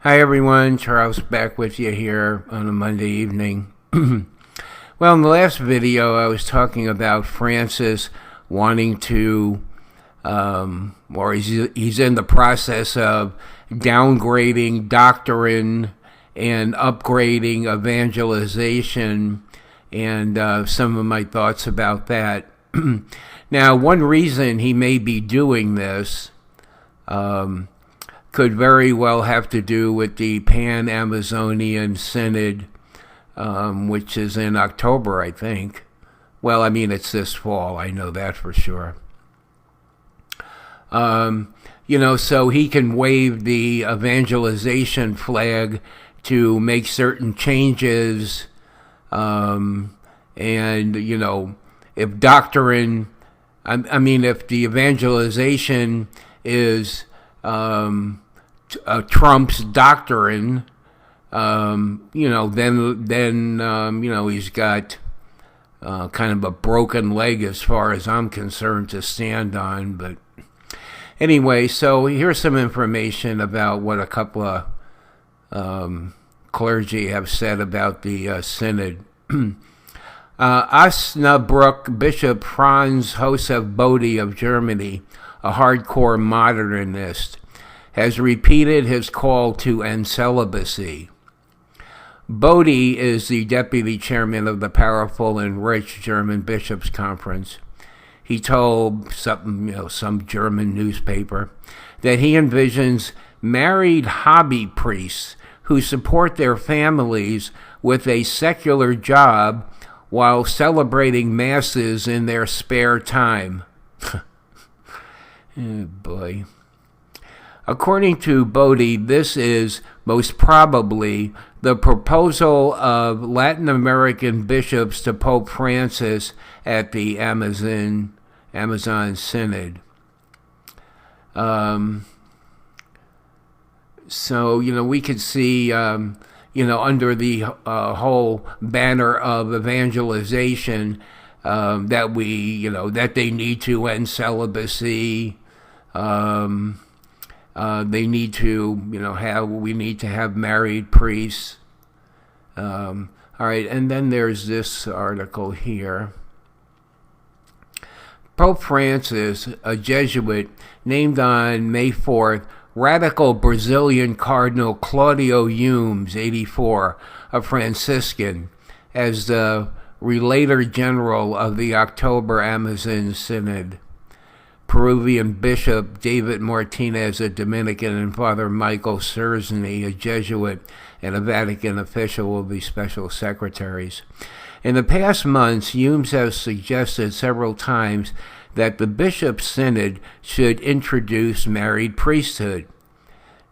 Hi everyone, Charles back with you here on a Monday evening. Well, in the last video I was talking about Francis wanting to, or he's in the process of downgrading doctrine and upgrading evangelization, and some of my thoughts about that. Now, one reason he may be doing this could very well have to do with the Pan-Amazonian Synod, which is in October, I think. Well, I mean, it's this fall, I know that for sure. So he can wave the evangelization flag to make certain changes, and, if doctrine, if the evangelization is Trump's doctrine, then he's got kind of a broken leg as far as I'm concerned to stand on. But anyway, so here's some information about what a couple of clergy have said about the synod. Osnabrück Bishop Franz Josef Bode of Germany, a hardcore modernist, has repeated his call to end celibacy. Bode is the deputy chairman of the powerful and rich German Bishops' Conference. He told some German newspaper that he envisions married hobby priests who support their families with a secular job while celebrating masses in their spare time. Oh boy. According to Bode, this is most probably the proposal of Latin American bishops to Pope Francis at the Amazon Synod. We could see, under the whole banner of evangelization, that they need to end celibacy. They need to, we need to have married priests. All right, and then there's this article here. Pope Francis, a Jesuit, named on May 4th, radical Brazilian Cardinal Claudio Humes, 84, a Franciscan, as the Relator General of the October Amazon Synod. Peruvian Bishop David Martinez, a Dominican, and Father Michael Sersny, a Jesuit and a Vatican official, will be special secretaries. In the past months, Humes has suggested several times that the Bishops' Synod should introduce married priesthood.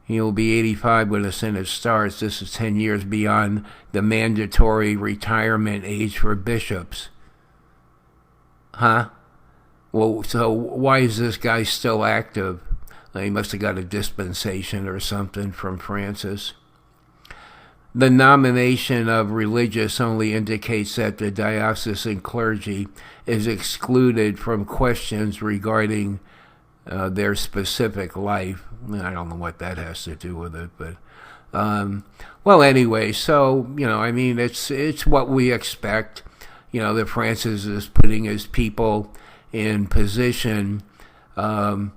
He will be 85 when the Synod starts. This is 10 years beyond the mandatory retirement age for bishops. Huh? Well, so why is this guy still active? He must have got a dispensation or something from Francis. The nomination of religious only indicates that the diocesan clergy is excluded from questions regarding their specific life. I don't know what that has to do with it, but anyway, so it's what we expect. That Francis is putting his people in position, I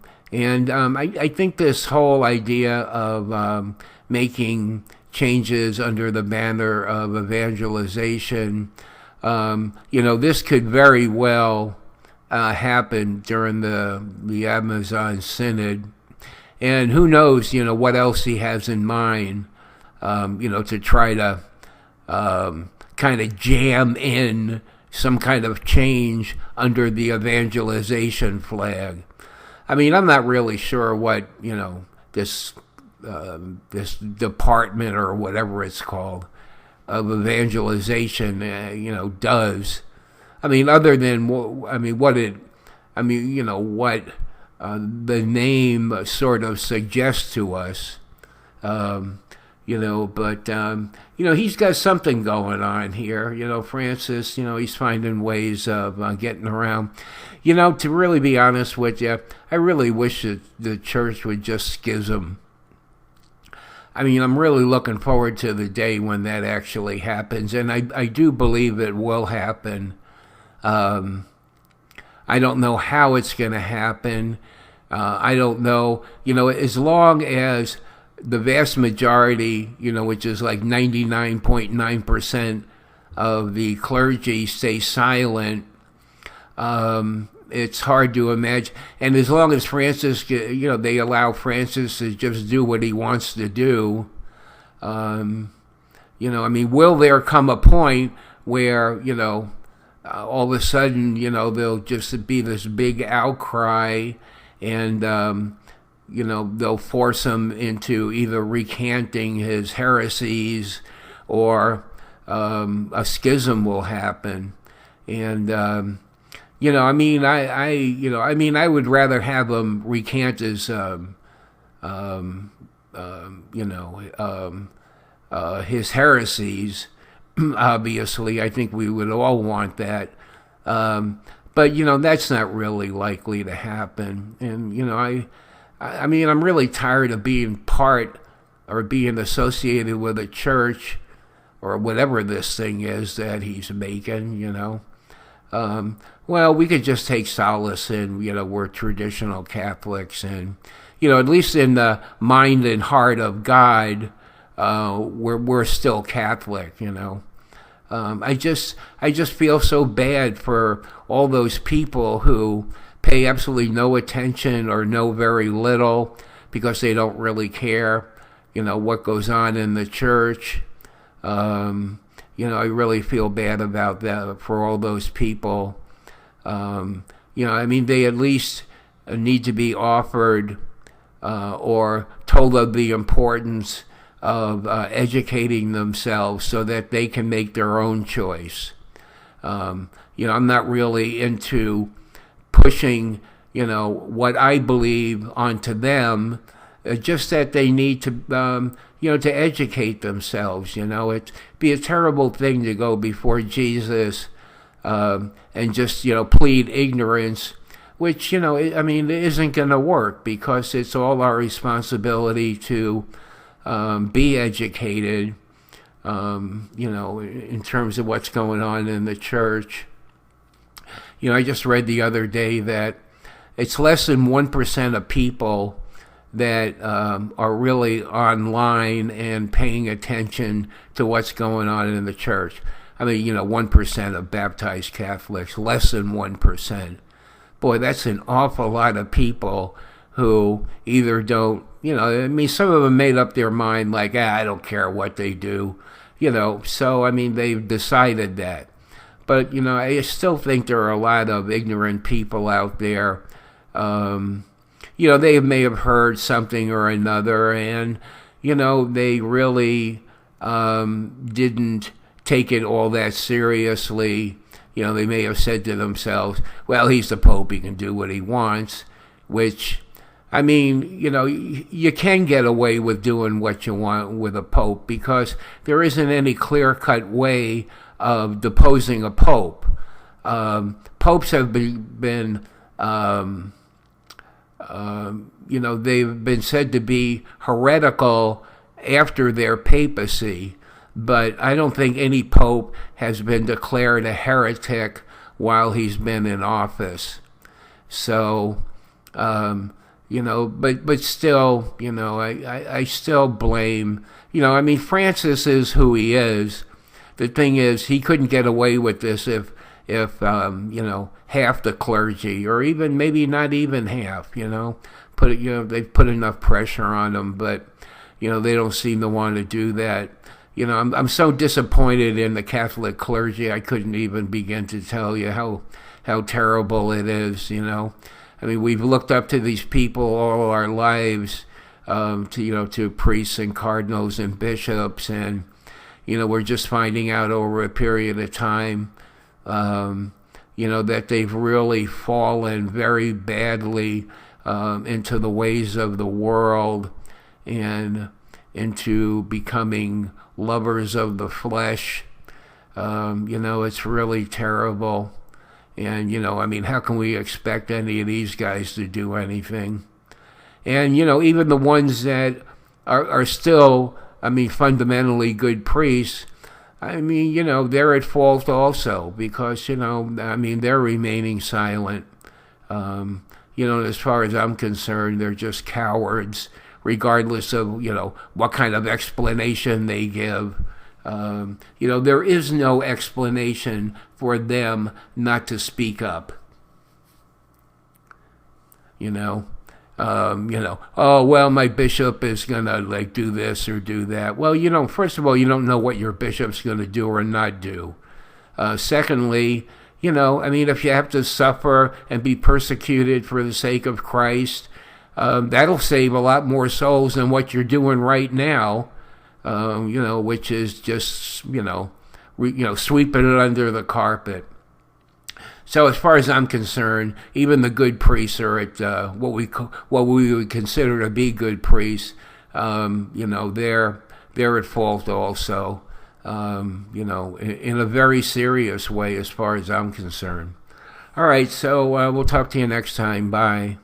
think this whole idea of making changes under the banner of evangelization, this could very well happen during the Amazon Synod, and who knows, what else he has in mind, to try to kind of jam in some kind of change under the evangelization flag. I'm not really sure what, this department or whatever it's called of evangelization, does. Other than what the name sort of suggests to us. He's got something going on here. Francis, he's finding ways of getting around. To really be honest with you, I really wish that the church would just schism. I mean, I'm really looking forward to the day when that actually happens, and I do believe it will happen. Um, I don't know how it's going to happen. I don't know, as long as the vast majority, which is like 99.9% of the clergy stay silent, it's hard to imagine. And as long as Francis, they allow Francis to just do what he wants to do, I mean, will there come a point where, all of a sudden, there'll just be this big outcry and, they'll force him into either recanting his heresies or a schism will happen. And, I mean, I would rather have him recant his, his heresies. Obviously, I think we would all want that. But, that's not really likely to happen. And, I mean, I'm really tired of being part or being associated with a church or whatever this thing is that he's making. Well, we could just take solace in, we're traditional Catholics and, at least in the mind and heart of God, we're still Catholic, I just feel so bad for all those people who pay absolutely no attention or know very little because they don't really care, what goes on in the church. I really feel bad about that for all those people. I mean, they at least need to be offered or told of the importance of educating themselves so that they can make their own choice. I'm not really into pushing, what I believe onto them, just that they need to, to educate themselves. It'd be a terrible thing to go before Jesus and just, plead ignorance, which, I mean, isn't going to work because it's all our responsibility to be educated, in terms of what's going on in the church. I just read the other day that it's less than 1% of people that are really online and paying attention to what's going on in the church. I mean, 1% of baptized Catholics, less than 1%. Boy, that's an awful lot of people who either don't, I mean, some of them made up their mind like, I don't care what they do, so, I mean, they've decided that. But, I still think there are a lot of ignorant people out there. They may have heard something or another and, they really didn't take it all that seriously. They may have said to themselves, well, he's the Pope, he can do what he wants, which, I mean, you can get away with doing what you want with a Pope because there isn't any clear-cut way of deposing a Pope. Popes have been they've been said to be heretical after their papacy, but I don't think any Pope has been declared a heretic while he's been in office. So, but still, I still blame, I mean, Francis is who he is. The thing is, he couldn't get away with this if half the clergy, or even maybe not even half, they've put enough pressure on him, but, they don't seem to want to do that. I'm so disappointed in the Catholic clergy, I couldn't even begin to tell you how terrible it is, I mean, we've looked up to these people all our lives, to priests and cardinals and bishops, and, we're just finding out over a period of time, that they've really fallen very badly into the ways of the world and into becoming lovers of the flesh. It's really terrible. And, I mean, how can we expect any of these guys to do anything? And, even the ones that are still, I mean, fundamentally good priests, I mean, they're at fault also because, I mean, they're remaining silent. As far as I'm concerned, they're just cowards, regardless of, what kind of explanation they give. There is no explanation for them not to speak up. Oh, well, my bishop is going to like do this or do that. Well, first of all, you don't know what your bishop's going to do or not do. Secondly, I mean, if you have to suffer and be persecuted for the sake of Christ, that'll save a lot more souls than what you're doing right now, which is just, sweeping it under the carpet. So as far as I'm concerned, even the good priests are at what we would consider to be good priests. They're at fault also. In a very serious way as far as I'm concerned. All right, so we'll talk to you next time. Bye.